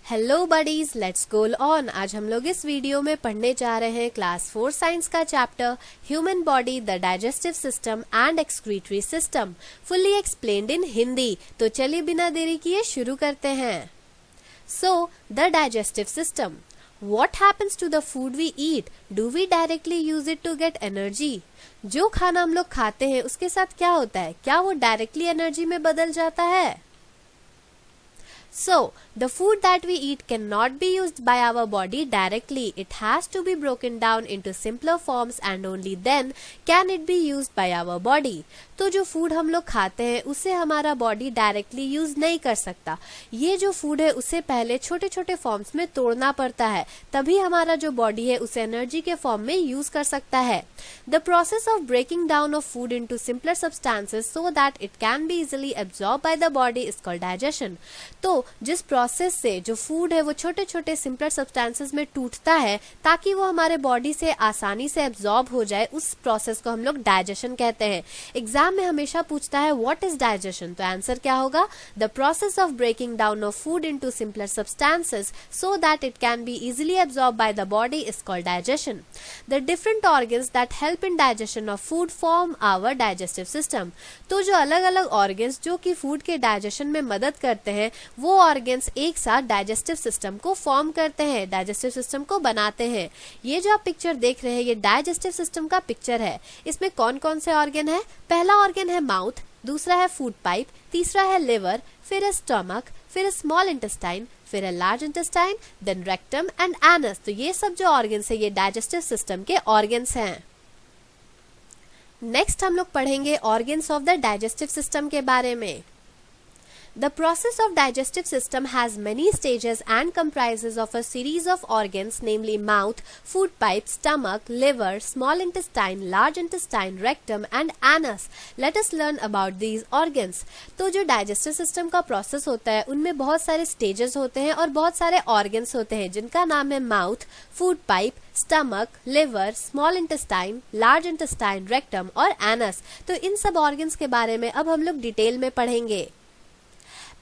Hello buddies, let's go on. आज हम लोग इस वीडियो में पढ़ने जा रहे हैं क्लास 4 साइंस का chapter human body, the digestive system and excretory system, fully explained इन हिंदी। तो चलिए बिना देरी किए शुरू करते हैं। So the digestive system, What happens to the food we eat? Do we directly use it to get energy? जो खाना हम लोग खाते हैं उसके साथ क्या होता है? क्या वो डायरेक्टली एनर्जी में बदल जाता है? So, the food that we eat cannot be used by our body directly. It has to be broken down into simpler forms and only then can it be used by our body. तो जो food हम लोग खाते हैं उसे हमारा body directly use नहीं कर सकता। ये जो फूड है उसे पहले छोटे छोटे फॉर्म्स में तोड़ना पड़ता है, तभी हमारा जो बॉडी है उसे एनर्जी के फॉर्म में यूज कर सकता है। The process of breaking down of food into simpler substances so that it can be easily absorb by the body is called digestion. तो जिस प्रोसेस से जो फूड है वो छोटे छोटे सिंपलर सब्सटेंसेस में टूटता है ताकि वो हमारे बॉडी से आसानी से एब्जॉर्ब हो जाए, उस प्रोसेस को हम लोग डाइजेशन कहते हैं। एग्जाम में हमेशा पूछता है व्हाट इज डाइजेशन, तो आंसर क्या होगा? The process of breaking down of food into simpler substances so that it can be easily absorb by the body is called digestion. The different organs that help in digestion of food form our digestive system. तो जो अलग अलग organs जो कि food के digestion में मदद करते हैं वो ऑर्गन्स एक साथ डाइजेस्टिव सिस्टम को फॉर्म करते हैं, डाइजेस्टिव सिस्टम को बनाते हैं। ये जो आप पिक्चर देख रहे हैं ये डाइजेस्टिव सिस्टम का पिक्चर है। इसमें कौन कौन से ऑर्गन है? पहला ऑर्गन है माउथ, दूसरा है फूड पाइप, तीसरा है लिवर, फिर है स्टमक, फिर है स्मॉल इंटेस्टाइन, फिर है large intestine, then rectum and anus. तो ये सब जो ऑर्गन्स है ये डाइजेस्टिव सिस्टम के ऑर्गन्स हैं। नेक्स्ट हम लोग पढ़ेंगे organs of the digestive system के बारे में। The process of digestive system has many stages and comprises of a series of organs, namely mouth, food pipe, stomach, liver, small intestine, large intestine, rectum and anus. Let us learn about these organs. तो जो digestive system का process होता है उनमें बहुत सारे stages होते हैं और बहुत सारे organs होते हैं जिनका नाम है mouth, food pipe, stomach, liver, small intestine, large intestine, rectum और एनस। तो इन सब ऑर्गन्स के बारे में अब हम लोग डिटेल में पढ़ेंगे।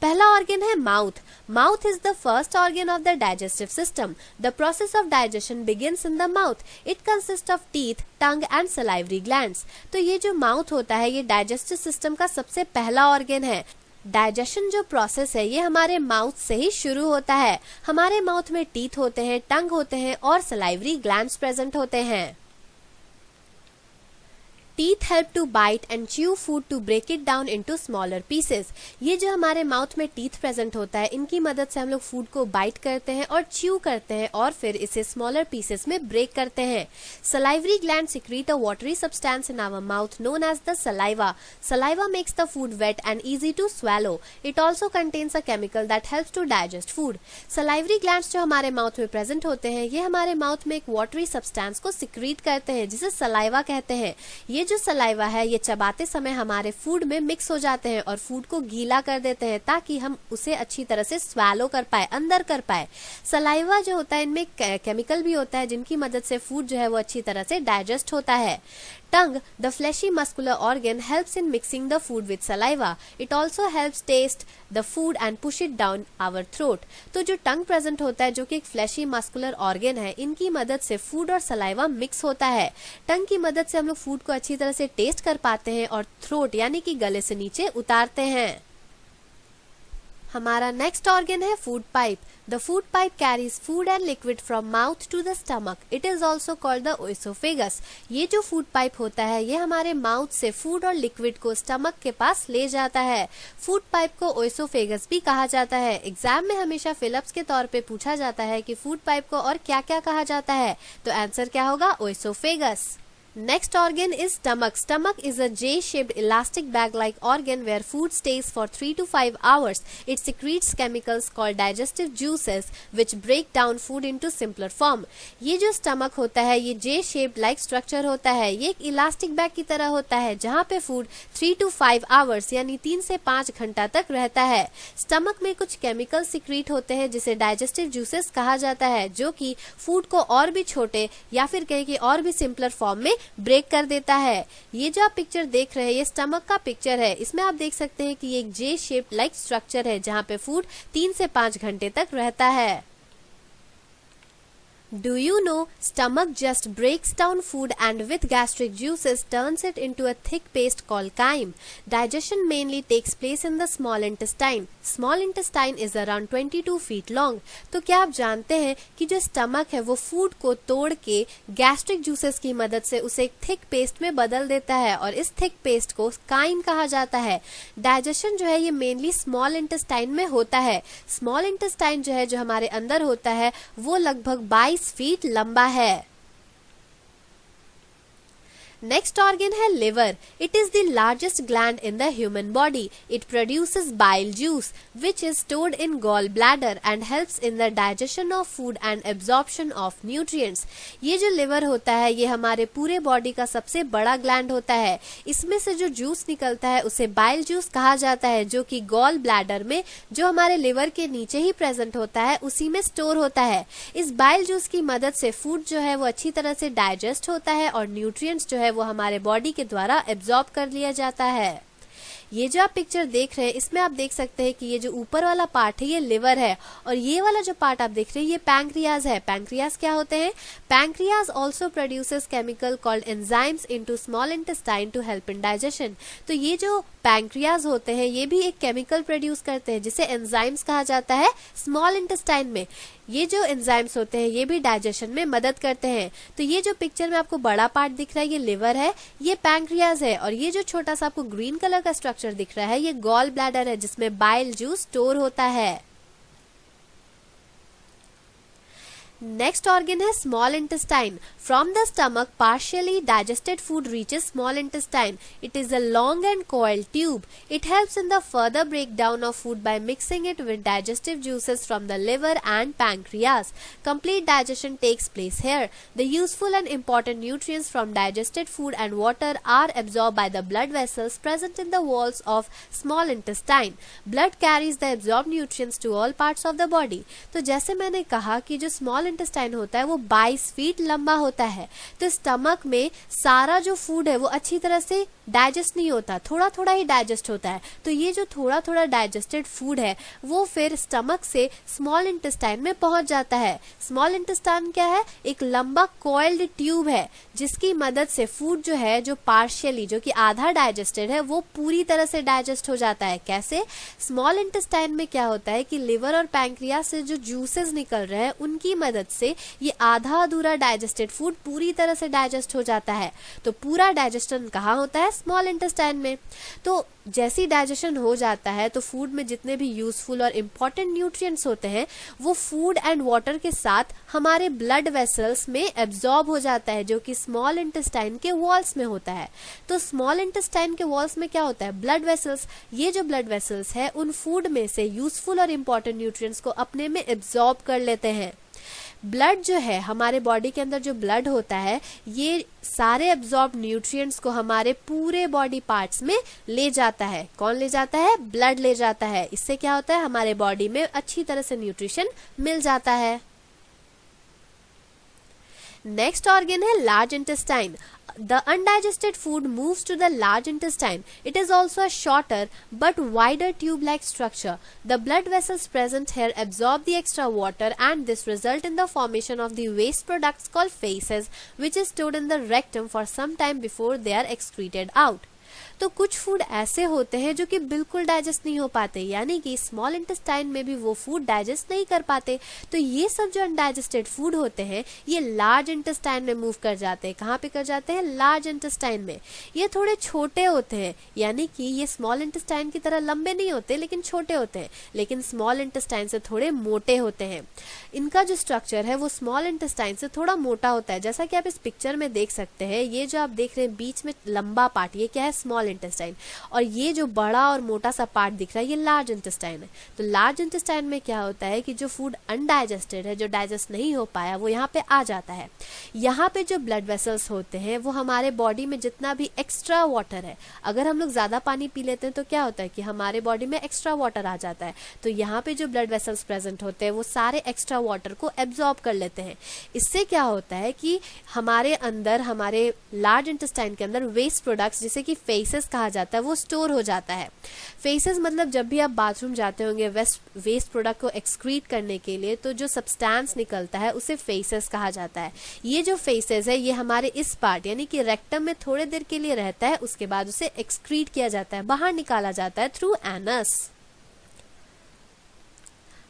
पहला ऑर्गन है mouth. Mouth is the first organ of the digestive system. The process of digestion begins in the mouth. It consist of teeth, tongue and salivary glands. तो ये जो माउथ होता है ये डाइजेस्टिव सिस्टम का सबसे पहला ऑर्गन है। डाइजेशन जो प्रोसेस है ये हमारे माउथ से ही शुरू होता है। हमारे माउथ में टीथ होते हैं, टंग होते हैं और सलाइवरी ग्लैंड्स प्रेजेंट होते हैं। Teeth help to bite and chew food to break it down into smaller pieces. ये जो हमारे माउथ में टीथ प्रेजेंट होता है इनकी मदद से हम लोग फूड को बाइट करते हैं और च्यू करते हैं और फिर इसे स्मॉलर पीसेस में ब्रेक करते हैं। Salivary gland secrete a watery substance in our mouth known as the saliva. Saliva makes the food wet and easy to swallow. It also contains a chemical that helps to digest food. Salivary glands जो हमारे mouth में present होते हैं ये हमारे mouth में एक watery substance को सिक्रीट करते हैं जिसे सलाइवा कहते हैं। ये जो सलाइवा है ये चबाते समय हमारे फूड में मिक्स हो जाते हैं और फूड को गीला कर देते हैं ताकि हम उसे अच्छी तरह से स्वैलो कर पाए, अंदर कर पाए। सलाइवा जो होता है इनमें केमिकल भी होता है जिनकी मदद से फूड जो है वो अच्छी तरह से डाइजेस्ट होता है। Tongue, the fleshy muscular organ, helps in mixing the food with saliva. It also helps taste the food and push it down our throat. तो जो टंग प्रेजेंट होता है जो कि एक फ्लैशी मस्कुलर ऑर्गन है इनकी मदद से फूड और सलाइवा मिक्स होता है। टंग की मदद से हम लोग फूड को अच्छी तरह से टेस्ट कर पाते हैं और थ्रोट यानी कि गले से नीचे उतारते हैं। हमारा नेक्स्ट ऑर्गन है food pipe. The food pipe carries food and liquid from mouth to the stomach. It is also called the oesophagus. ये जो फूड पाइप होता है ये हमारे माउथ से फूड और लिक्विड को स्टमक के पास ले जाता है। फूड पाइप को ओएसोफेगस भी कहा जाता है। एग्जाम में हमेशा फिलअप्स के तौर पे पूछा जाता है कि फूड पाइप को और क्या क्या कहा जाता है, तो आंसर क्या होगा? ओएसोफेगस। Next organ is stomach. Stomach is a J-shaped elastic bag-like organ where food stays for 3 to 5 hours. It secretes chemicals called digestive juices which break down food into simpler form. ये जो stomach होता है ये J-shaped like structure होता है। ये एक elastic bag की तरह होता है जहाँ पे food 3 to 5 hours यानी 3 से 5 घंटा तक रहता है। Stomach में कुछ chemicals secrete होते हैं जिसे digestive juices कहा जाता है जो कि food को और भी छोटे या फिर कहें कि और भी simpler form में ब्रेक कर देता है। ये जो आप पिक्चर देख रहे हैं ये स्टमक का पिक्चर है। इसमें आप देख सकते हैं कि ये एक जे शेप लाइक स्ट्रक्चर है जहाँ पे फूड 3 से 5 घंटे तक रहता है। Do you know stomach just breaks down food and with gastric juices turns it into a thick paste called chyme. Digestion mainly takes place in the small intestine. Small intestine is around 22 feet long. तो क्या आप जानते हैं कि जो stomach है वो food को तोड़ के गैस्ट्रिक जूसेस की मदद से उसे एक थिक पेस्ट में बदल देता है और इस थिक पेस्ट को काइम कहा जाता है। डाइजेशन जो है ये मेनली स्मॉल इंटेस्टाइन में होता है। स्मॉल इंटेस्टाइन जो है जो हमारे अंदर होता है वो लगभग 22 फीट लंबा है। नेक्स्ट ऑर्गन है liver. It is the largest gland in the human body. It produces bile juice which is stored in gall bladder and helps in the digestion of food and absorption of nutrients. ये जो liver होता है ये हमारे पूरे body का सबसे बड़ा ग्लैंड होता है। इसमें से जो जूस निकलता है उसे बाइल जूस कहा जाता है जो कि गॉल ब्लैडर में जो हमारे लिवर के नीचे ही प्रेजेंट होता है उसी में स्टोर होता है। इस बाइल जूस की मदद से फूड जो है वो अच्छी तरह से डाइजेस्ट होता है और न्यूट्रिएंट्स जो है वो हमारे बॉडी के द्वारा एब्जॉर्ब कर लिया जाता है। ये जो आप पिक्चर देख रहे हैं इसमें आप देख सकते हैं कि ये जो ऊपर वाला पार्ट है ये लिवर है और ये वाला जो पार्ट आप देख रहे हैं ये पैंक्रियाज है। पैंक्रियाज क्या होते हैं? Pancreas also produces chemical called enzymes into small intestine to help in digestion. तो ये जो पैंक्रियाज होते हैं ये भी एक केमिकल प्रोड्यूस करते हैं जिसे एंजाइम्स कहा जाता है स्मॉल इंटेस्टाइन में। ये जो एंजाइम्स होते हैं ये भी डाइजेशन में मदद करते हैं। तो ये जो पिक्चर में आपको बड़ा पार्ट दिख रहा है ये लिवर है, ये पैंक्रियाज है और ये जो छोटा सा आपको ग्रीन कलर का स्ट्रक्चर दिख रहा है ये गॉल ब्लैडर है जिसमें बाइल जूस स्टोर होता है। Next organ है small intestine. From the stomach, partially digested food reaches small intestine. It is a long and coiled tube. It helps in the further breakdown of food by mixing it with digestive juices from the liver and pancreas. Complete digestion takes place here. The useful and important nutrients from digested food and water are absorbed by the blood vessels present in the walls of small intestine. Blood carries the absorbed nutrients to all parts of the body. तो जैसे मैंने कहा कि जो small intestine होता है वो 22 feet लंबा होता है। तो स्टमक में सारा जो फूड है वो अच्छी तरह से डाइजेस्ट नहीं होता, थोड़ा थोड़ा ही डाइजेस्ट होता है। तो ये जो थोड़ा थोड़ा डाइजेस्टेड फूड है वो फिर स्टमक से स्मॉल इंटेस्टाइन में पहुंच जाता है। स्मॉल इंटेस्टाइन क्या है? एक लंबा कॉइल्ड ट्यूब है जिसकी मदद से फूड जो है जो पार्शियली जो कि आधा डाइजेस्टेड है वो पूरी तरह से डाइजेस्ट हो जाता है। कैसे? स्मॉल इंटेस्टाइन में क्या होता है कि लिवर और पैंक्रियास से जो जूसेस निकल रहे हैं उनकी मदद से ये आधा अधूरा डाइजेस्टेड फूड पूरी तरह से डाइजेस्ट हो जाता है। तो पूरा डाइजेशन कहाँ होता है? स्मॉल इंटेस्टाइन में। तो जैसी डाइजेशन हो जाता है तो फूड में जितने भी यूजफुल और इम्पोर्टेंट न्यूट्रिएंट्स होते हैं वो फूड एंड वाटर के साथ हमारे ब्लड वेसल्स में एब्जॉर्ब हो जाता है जो कि स्मॉल इंटेस्टाइन के वॉल्स में होता है। तो स्मॉल इंटेस्टाइन के वॉल्स में क्या होता है? Blood vessels. ये जो ब्लड वेसल्स है उन फूड में से यूजफुल और इम्पोर्टेंट न्यूट्रिएंट्स को अपने में एब्जॉर्ब कर लेते हैं। ब्लड जो है हमारे बॉडी के अंदर जो ब्लड होता है ये सारे एब्जॉर्ब न्यूट्रिएंट्स को हमारे पूरे बॉडी पार्ट्स में ले जाता है। कौन ले जाता है? ब्लड ले जाता है। इससे क्या होता है? हमारे बॉडी में अच्छी तरह से न्यूट्रिशन मिल जाता है। नेक्स्ट ऑर्गन है large intestine. The undigested food moves to the large intestine. It is also a shorter but wider tube-like structure. The blood vessels present here absorb the extra water and this result in the formation of the waste products called feces, which is stored in the rectum for some time before they are excreted out. तो कुछ food ऐसे होते हैं जो कि बिल्कुल digest नहीं हो पाते, यानी कि स्मॉल इंटेस्टाइन में भी वो फूड डाइजेस्ट नहीं कर पाते। तो ये सब जो अनडाइजेस्टेड फूड होते हैं ये लार्ज इंटेस्टाइन में मूव कर जाते हैं। कहाँ पे कर जाते हैं? लार्ज इंटेस्टाइन में। ये थोड़े छोटे होते हैं, यानी कि ये स्मॉल इंटेस्टाइन की तरह लंबे नहीं होते लेकिन छोटे होते हैं, लेकिन स्मॉल इंटेस्टाइन से थोड़े मोटे होते हैं। इनका जो स्ट्रक्चर है वो स्मॉल इंटेस्टाइन से थोड़ा मोटा होता है, जैसा कि आप इस पिक्चर में देख सकते हैं। ये जो आप देख रहे हैं बीच में लंबा पार्ट, ये क्या है? स्मॉल इंटेस्टाइन, और ये जो बड़ा और मोटा सा पार्ट दिख रहा है ये लार्ज इंटेस्टाइन है। तो लार्ज इंटेस्टाइन में क्या होता है कि जो फूड अनडाइजेस्टेड है, जो डाइजेस्ट नहीं हो पाया, वो यहाँ पे आ जाता है। यहाँ पे जो ब्लड वेसल्स होते हैं वो हमारे बॉडी में जितना भी एक्स्ट्रा वाटर है, अगर हम लोग ज्यादा पानी पी लेते हैं तो क्या होता है कि हमारे बॉडी में एक्स्ट्रा वाटर आ जाता है। तो यहाँ पे जो ब्लड वेसल्स प्रेजेंट होते हैं वो सारे एक्स्ट्रा वाटर को एब्जॉर्ब कर लेते हैं। इससे क्या होता है कि हमारे अंदर, हमारे लार्ज इंटेस्टाइन के अंदर वेस्ट प्रोडक्ट्स जिसे कि फेसेस कहा जाता है वो स्टोर हो जाता है। फेसेस मतलब जब भी आप बाथरूम जाते होंगे वेस्ट प्रोडक्ट को एक्सक्रीट करने के लिए, तो जो सब्सटेंस निकलता है उसे फेसेस कहा जाता है। ये जो फेसेस है ये हमारे इस पार्ट यानी कि रेक्टम में थोड़े देर के लिए रहता है, उसके बाद उसे एक्सक्रीट किया जाता है, बाहर निकाला जाता है थ्रू एनस।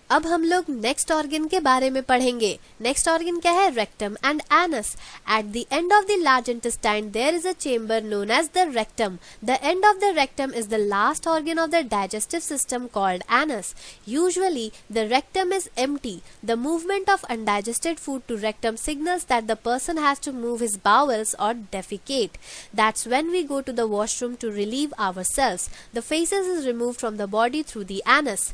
अब हम लोग नेक्स्ट ऑर्गन के बारे में पढ़ेंगे। नेक्स्ट ऑर्गन क्या है? Rectum and anus. At the end of the large intestine there is a chamber known as the rectum. The end of the rectum is the last organ of the digestive system called anus. Usually the rectum is empty. The movement of undigested food to rectum signals that the person has to move his bowels or defecate. That's when we go to the washroom to relieve ourselves. The feces is removed from the body through the anus.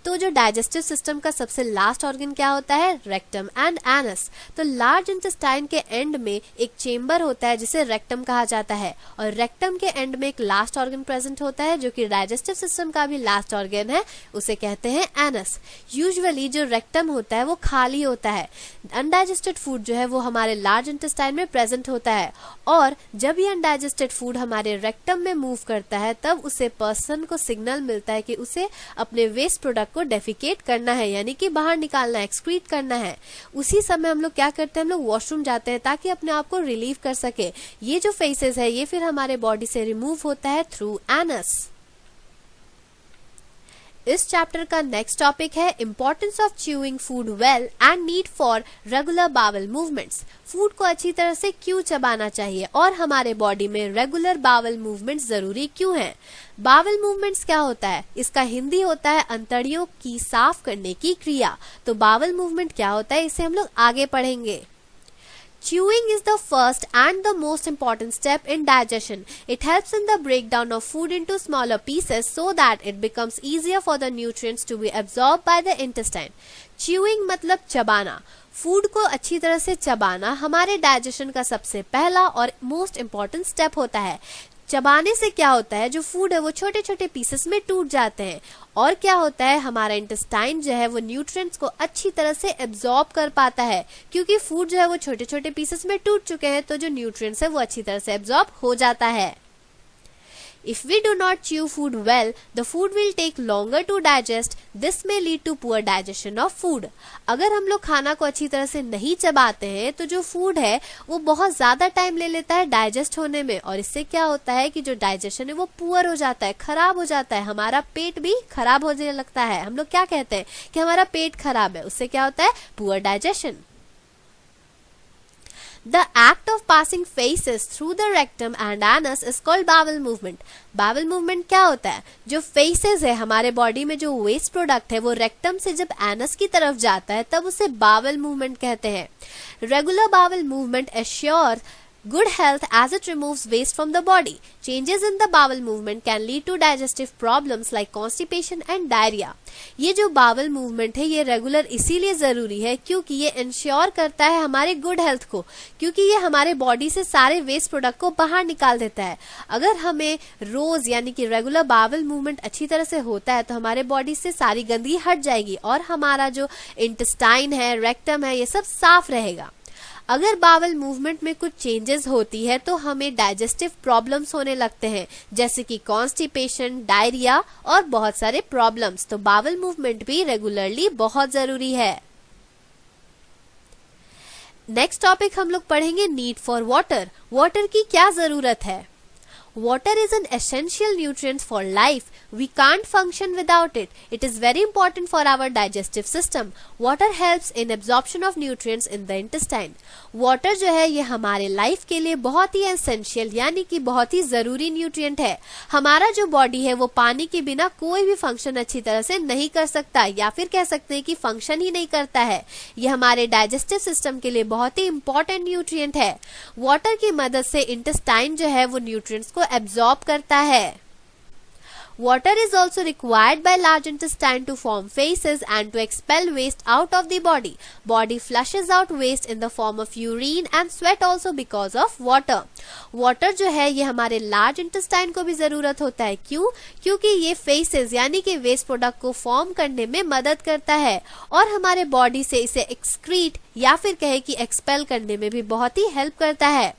तो जो digestive system का सबसे last organ क्या होता है? Rectum and anus. तो large intestine के and में एक चेम्बर होता है जिसे रेक्टम कहा जाता है, और रेक्टम के एंड में एक लास्ट ऑर्गन प्रेजेंट होता है जो कि डाइजेस्टिव सिस्टम का भी लास्ट ऑर्गन है, उसे कहते हैं एनस। यूजुअली जो रेक्टम होता है वो खाली होता है। अनडाइजेस्टेड फूड जो है वो हमारे लार्ज इंटेस्टाइन में प्रेजेंट होता है, और जब ये अनडाइजेस्टेड फूड हमारे रेक्टम में मूव करता है तब उसे पर्सन को सिग्नल मिलता है कि उसे अपने वेस्ट प्रोडक्ट को डेफिकेट करना है, यानी कि बाहर निकालना है, एक्सक्रीट करना है। उसी समय हम लोग क्या करते हैं? हम लोग वॉशरूम जाते हैं ताकि अपने आप को रिलीव कर सके। ये जो फेसेस है ये फिर हमारे बॉडी से रिमूव होता है थ्रू एनस। इस चैप्टर का नेक्स्ट टॉपिक है importance of chewing food well and need for regular bowel movements. फूड को अच्छी तरह से क्यों चबाना चाहिए और हमारे बॉडी में रेगुलर बावल मूवमेंट्स जरूरी क्यों हैं? बावल मूवमेंट्स क्या होता है? इसका हिंदी होता है अंतड़ियों की साफ करने की क्रिया। तो बावल मूवमेंट क्या होता है इसे हम लोग आगे पढ़ेंगे। Chewing is the first and the most important step in digestion. It helps in the breakdown of food into smaller pieces so that it becomes easier for the nutrients to be absorbed by the intestine. Chewing मतलब चबाना। Food को अच्छी तरह से चबाना हमारे digestion का सबसे पहला और मोस्ट इम्पॉर्टेंट स्टेप होता है। चबाने से क्या होता है? जो फूड है वो छोटे छोटे पीसेस में टूट जाते हैं, और क्या होता है? हमारा इंटेस्टाइन जो है वो न्यूट्रिएंट्स को अच्छी तरह से एब्जॉर्ब कर पाता है, क्योंकि फूड जो है वो छोटे छोटे पीसेस में टूट चुके हैं, तो जो न्यूट्रिएंट्स है वो अच्छी तरह से एब्जॉर्ब हो जाता है। If we do not chew food well, the food will take longer to digest. This may lead to poor digestion of food. अगर हम लोग खाना को अच्छी तरह से नहीं चबाते हैं तो जो फूड है वो बहुत ज्यादा टाइम ले लेता है डाइजेस्ट होने में, और इससे क्या होता है कि जो डाइजेशन है वो पुअर हो जाता है, खराब हो जाता है। हमारा पेट भी खराब होने लगता है। हम लोग क्या कहते हैं कि हमारा पेट खराब है, उससे क्या होता है? Poor digestion. The act of passing feces through the rectum and anus is called bowel movement. Bowel movement क्या होता है? जो फेसेस है हमारे बॉडी में, जो वेस्ट प्रोडक्ट है वो रेक्टम से जब एनस की तरफ जाता है तब उसे बावल मूवमेंट कहते हैं। Regular bowel movement assure good health as it removes waste from the body. Changes in the bowel movement can lead to digestive problems like constipation and diarrhea. ये जो बावल मूवमेंट है ये रेगुलर इसीलिए जरूरी है क्योंकि ये इंश्योर करता है हमारे गुड हेल्थ को, क्योंकि ये हमारे बॉडी से सारे वेस्ट प्रोडक्ट को बाहर निकाल देता है। अगर हमें रोज यानी कि रेगुलर बावल मूवमेंट अच्छी तरह से होता है तो हमारे बॉडी से सारी गंदगी हट जाएगी और हमारा जो इंटेस्टाइन है, रेक्टम है, ये सब साफ रहेगा। अगर बावल मूवमेंट में कुछ चेंजेस होती है तो हमें डाइजेस्टिव प्रॉब्लम्स होने लगते हैं, जैसे कि कॉन्स्टिपेशन, डायरिया और बहुत सारे प्रॉब्लम्स। तो बावल मूवमेंट भी रेगुलरली बहुत जरूरी है। नेक्स्ट टॉपिक हम लोग पढ़ेंगे नीड फॉर वाटर। वाटर की क्या जरूरत है? Water is an essential nutrient for life. We can't function without it. It is very important for our digestive system. Water helps in absorption of nutrients in the intestine. Water जो है ये हमारे life के लिए बहुत ही essential यानी कि बहुत ही जरूरी न्यूट्रिएंट है। हमारा जो बॉडी है वो पानी के बिना कोई भी फंक्शन अच्छी तरह से नहीं कर सकता, या फिर कह सकते हैं कि फंक्शन ही नहीं करता है। ये हमारे डाइजेस्टिव सिस्टम के लिए बहुत ही इंपॉर्टेंट न्यूट्रिएंट है। वाटर की मदद से इंटेस्टाइन जो है वो न्यूट्रिएंट्स को एब्जॉर्ब करता है। Water is also required by large intestine to form feces and to expel waste out of the body. Body flushes out waste in the form of urine and sweat also because of water. Water जो है ये हमारे large intestine को भी जरूरत होता है। क्यों? क्योंकि ये feces यानी कि waste product को form करने में मदद करता है और हमारे body से इसे excrete या फिर कहे कि expel करने में भी बहुत ही help करता है।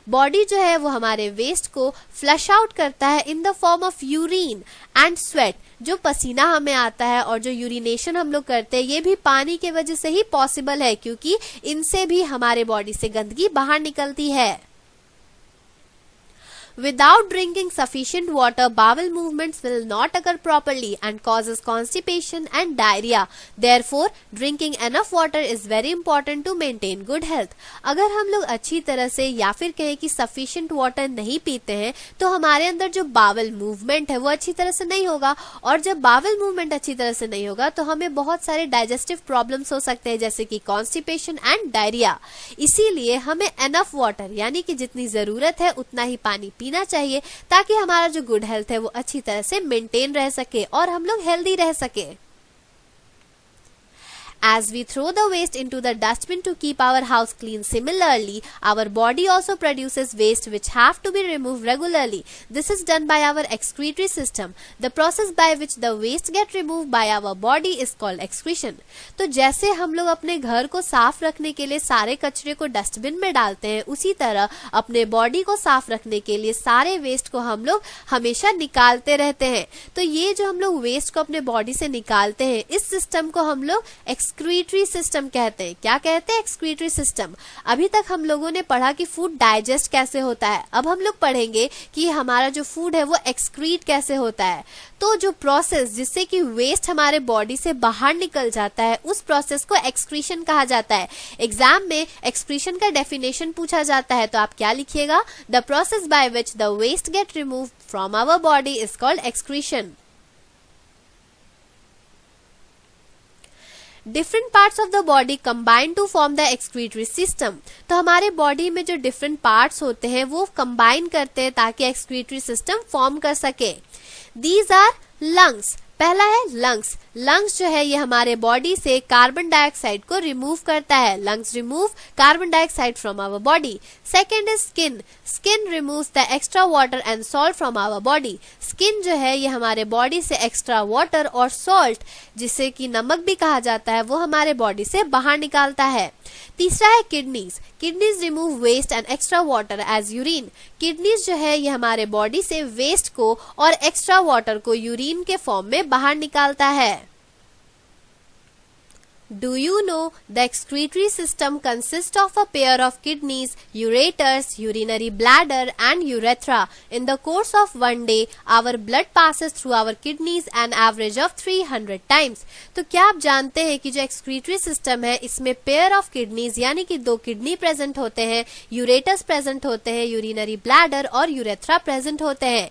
बॉडी जो है वो हमारे वेस्ट को फ्लश आउट करता है in the form of urine and sweat. जो पसीना हमें आता है और जो यूरिनेशन हम लोग करते हैं ये भी पानी के वजह से ही पॉसिबल है, क्योंकि इनसे भी हमारे बॉडी से गंदगी बाहर निकलती है। Without drinking sufficient water, bowel movements will not occur properly and causes constipation and diarrhea. Therefore, drinking enough water is very important to maintain good health. अगर हम लोग अच्छी तरह से या फिर कहें कि sufficient water नहीं पीते हैं तो हमारे अंदर जो bowel movement है वो अच्छी तरह से नहीं होगा, और जब bowel movement अच्छी तरह से नहीं होगा तो हमें बहुत सारे digestive problems हो सकते हैं, जैसे कि constipation and diarrhea. इसीलिए हमें enough water यानी कि जितनी जरूरत है उतना ही पानी पीना चाहिए ताकि हमारा जो गुड हेल्थ है वो अच्छी तरह से मेंटेन रह सके और हम लोग हेल्दी रह सके। As we throw the waste into the dustbin to keep our house clean, similarly, our body also produces waste which have to be removed regularly. This is done by our excretory system. The process by which the waste get removed by our body is called excretion. तो जैसे हम लोग अपने घर को साफ रखने के लिए सारे कचरे को डस्टबिन में डालते हैं, उसी तरह अपने बॉडी को साफ रखने के लिए सारे वेस्ट को हम लोग हमेशा निकालते रहते हैं। तो ये जो हम लोग वेस्ट को अपने बॉडी से निकालते हैं, इस सिस्टम को हम लोग एक्सक्रीटरी सिस्टम कहते हैं। क्या कहते हैं? Excretory system. अभी तक हम लोगों ने पढ़ा कि फूड डाइजेस्ट कैसे होता है, अब हम लोग पढ़ेंगे कि हमारा जो फूड है वो एक्सक्रीट कैसे होता है। तो जो प्रोसेस जिससे कि वेस्ट हमारे बॉडी से बाहर निकल जाता है उस प्रोसेस को एक्सक्रीशन कहा जाता है। एग्जाम में एक्सक्रीशन का डेफिनेशन पूछा जाता है तो आप क्या लिखिएगा? The process by which the waste get removed from our body is called excretion. Different parts of the body combine to form the excretory system. तो हमारे बॉडी में जो डिफरेंट पार्ट्स होते हैं वो कंबाइन करते हैं ताकि एक्सक्रीटरी सिस्टम फॉर्म कर सके। These are lungs. पहला है लंग्स। लंग्स जो है ये हमारे बॉडी से कार्बन डाइऑक्साइड को रिमूव करता है। Lungs remove carbon dioxide from our body. Second is skin. Skin removes the extra water and salt from our body. Skin जो है ये हमारे बॉडी से एक्स्ट्रा वाटर और सॉल्ट, जिसे कि नमक भी कहा जाता है, वो हमारे बॉडी से बाहर निकालता है। तीसरा है kidneys. Kidneys remove waste and extra water as urine. Kidneys जो है ये हमारे बॉडी से वेस्ट को और एक्स्ट्रा वाटर को यूरिन के फॉर्म में बाहर निकालता है। Do you know the excretory system consists of a pair of kidneys, ureters, urinary bladder and urethra. In the course of one day, our blood passes through our kidneys an average of 300 times. तो क्या आप जानते हैं कि जो excretory system है इसमें pair of kidneys यानी कि 2 किडनी प्रेजेंट होते हैं, ureters प्रेजेंट होते हैं, urinary bladder और urethra प्रेजेंट होते हैं।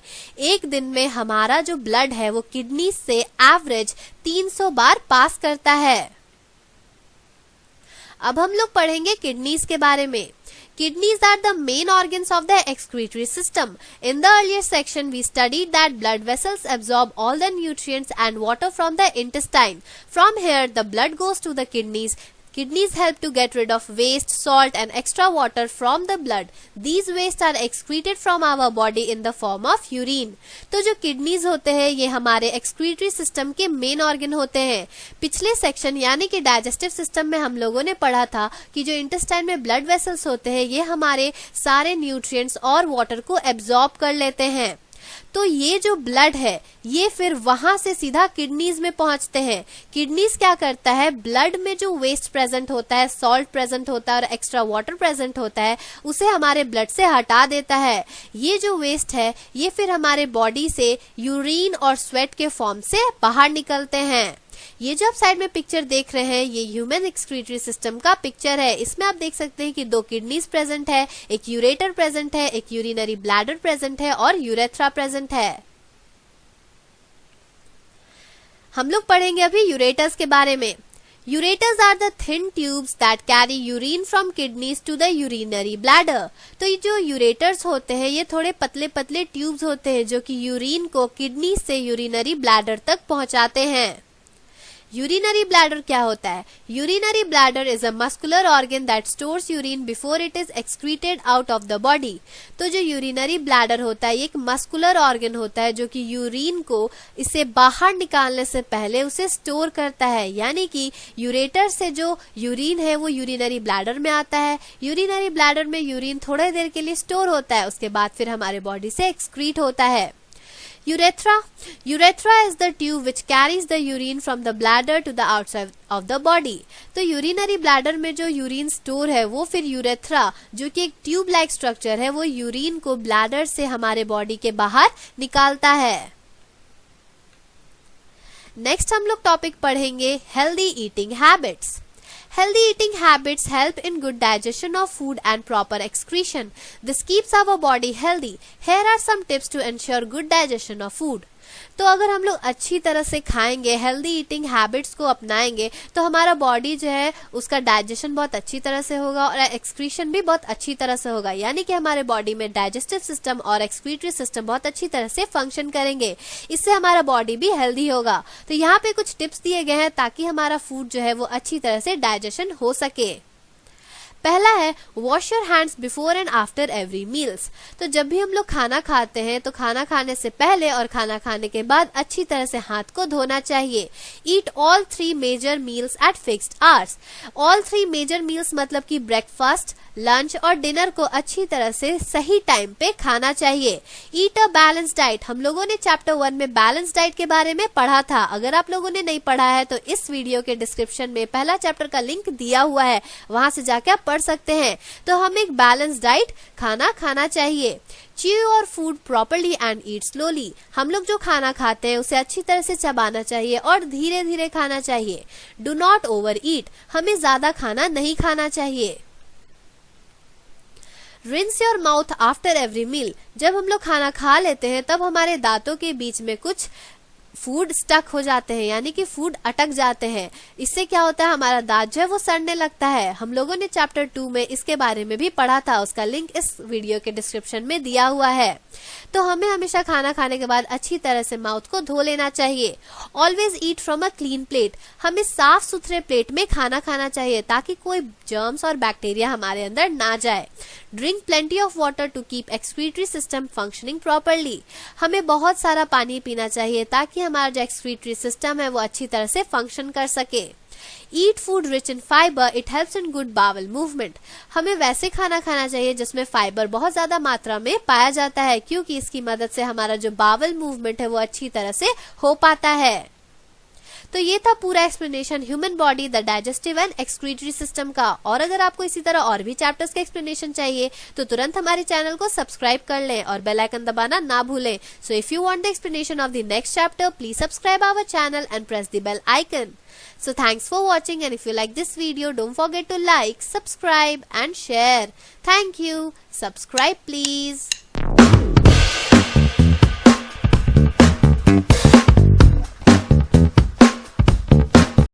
एक दिन में हमारा जो ब्लड है वो किडनी से एवरेज 300 बार पास करता है। अब हम लोग पढ़ेंगे किडनीज के बारे में। Kidneys are the main organs of the excretory system. In the earlier section, we studied that blood vessels absorb all the nutrients and water from the intestine. From here, the blood goes to the kidneys. Kidneys help to get rid of waste, salt and extra water from the blood. These waste are excreted from our body in the form of urine. तो जो kidneys होते हैं ये हमारे excretory system के main organ होते हैं। पिछले सेक्शन यानी कि डाइजेस्टिव सिस्टम में हम लोगों ने पढ़ा था कि जो इंटेस्टाइन में ब्लड वेसल्स होते हैं ये हमारे सारे न्यूट्रिएंट्स और वाटर को एब्जॉर्ब कर लेते हैं। तो ये जो ब्लड है ये फिर वहां से सीधा किडनीज में पहुंचते हैं। किडनीज क्या करता है? ब्लड में जो वेस्ट प्रेजेंट होता है, सॉल्ट प्रेजेंट होता है और एक्स्ट्रा वाटर प्रेजेंट होता है, उसे हमारे ब्लड से हटा देता है। ये जो वेस्ट है ये फिर हमारे बॉडी से यूरिन और स्वेट के फॉर्म से बाहर निकलते हैं। ये जो आप साइड में पिक्चर देख रहे हैं ये ह्यूमन एक्सक्रीटरी सिस्टम का पिक्चर है। इसमें आप देख सकते हैं कि 2 किडनीज प्रेजेंट है, एक यूरेटर प्रेजेंट है, एक यूरिनरी ब्लैडर प्रेजेंट है और यूरेथ्रा प्रेजेंट है। हम लोग पढ़ेंगे अभी यूरेटर्स के बारे में। Ureters are the thin tubes that carry urine from kidneys to the urinary bladder. तो ये जो यूरेटर्स होते हैं ये थोड़े पतले पतले ट्यूब्स होते हैं जो कि यूरिन को किडनी से यूरिनरी ब्लैडर तक पहुंचाते हैं. यूरिनरी ब्लैडर क्या होता है? Urinary bladder is a muscular organ that stores urine before it is excreted out of the body. तो जो यूरिनरी ब्लैडर होता है ये एक मस्कुलर ऑर्गन होता है जो कि यूरिन को इसे बाहर निकालने से पहले उसे स्टोर करता है. यानी कि यूरेटर से जो यूरिन है वो यूरिनरी ब्लैडर में आता है. यूरिनरी ब्लैडर में यूरिन थोड़ी देर के लिए स्टोर होता है, उसके बाद फिर हमारे बॉडी से एक्सक्रीट होता है. Urethra is the tube which carries the urine from the bladder to the outside of the body. तो यूरिनरी ब्लैडर में जो यूरिन स्टोर है वो फिर यूरेथ्रा जो कि एक ट्यूब लाइक स्ट्रक्चर है वो यूरिन को ब्लैडर से हमारे बॉडी के बाहर निकालता है. नेक्स्ट हम लोग टॉपिक पढ़ेंगे healthy eating habits. Healthy eating habits help in good digestion of food and proper excretion. This keeps our body healthy. Here are some tips to ensure good digestion of food. तो अगर हम लोग अच्छी तरह से खाएंगे, healthy eating habits को अपनाएंगे तो हमारा बॉडी जो है उसका डाइजेशन बहुत अच्छी तरह से होगा और एक्सक्रीशन भी बहुत अच्छी तरह से होगा. यानी कि हमारे बॉडी में डाइजेस्टिव सिस्टम और एक्सक्रीटरी सिस्टम बहुत अच्छी तरह से फंक्शन करेंगे. इससे हमारा बॉडी भी हेल्दी होगा. तो यहाँ पे कुछ टिप्स दिए गए हैं ताकि हमारा फूड जो है वो अच्छी तरह से डाइजेशन हो सके. पहला है wash your hands before and after every meals. तो जब भी हम लोग खाना खाते हैं तो खाना खाने से पहले और खाना खाने के बाद अच्छी तरह से हाथ को धोना चाहिए. Eat all 3 major meals at fixed hours. All 3 major meals मतलब कि ब्रेकफास्ट, लंच और डिनर को अच्छी तरह से सही टाइम पे खाना चाहिए. ईट अ बैलेंस डाइट. हम लोगों ने चैप्टर 1 में बैलेंस डाइट के बारे में पढ़ा था. अगर आप लोगों ने नहीं पढ़ा है तो इस वीडियो के डिस्क्रिप्शन में पहला चैप्टर का लिंक दिया हुआ है, वहां से जाके आप पढ़ सकते हैं. तो हम एक बैलेंस डाइट खाना चाहिए. Chew your food properly and eat slowly. हम लोग जो खाना खाते हैं उसे अच्छी तरह से चबाना चाहिए और धीरे धीरे खाना चाहिए. Do not overeat. हमें ज्यादा खाना नहीं खाना चाहिए. Rinse your mouth after every meal. जब हम लोग खाना खा लेते हैं तब हमारे दांतों के बीच में कुछ फूड स्टक हो जाते हैं, यानी कि फूड अटक जाते हैं. इससे क्या होता है, हमारा दांत जो है वो सड़ने लगता है. हम लोगों ने चैप्टर 2 में इसके बारे में भी पढ़ा था, उसका लिंक इस वीडियो के डिस्क्रिप्शन में दिया हुआ है. तो हमें हमेशा खाना खाने के बाद अच्छी तरह से माउथ को धो लेना चाहिए. Always eat from a clean plate. हमें साफ सुथरे प्लेट में खाना खाना चाहिए ताकि कोई जर्म्स और बैक्टीरिया हमारे अंदर ना जाए. Drink plenty of water to keep excretory system functioning properly. हमें बहुत सारा पानी पीना चाहिए ताकि हमारा जो एक्सक्रीटरी सिस्टम है वो अच्छी तरह से फंक्शन कर सके. Eat food rich in fibre. It helps in good bowel movement. हमें वैसे खाना खाना चाहिए जिसमें फाइबर बहुत ज्यादा मात्रा में पाया जाता है, क्योंकि इसकी मदद से हमारा जो बावल मूवमेंट है वो अच्छी तरह से हो पाता है. तो ये था पूरा explanation human body, the digestive and excretory system का. और अगर आपको इसी तरह और भी चैप्टर्स के एक्सप्लेनेशन चाहिए तो तुरंत हमारे चैनल को सब्सक्राइब कर लें और बेल आइकन दबाना ना भूलें. So if you want the explanation of the next chapter, please subscribe our channel and press the bell icon. So thanks for watching, and if you like this video, don't forget to like, subscribe and share. Thank you. Subscribe please.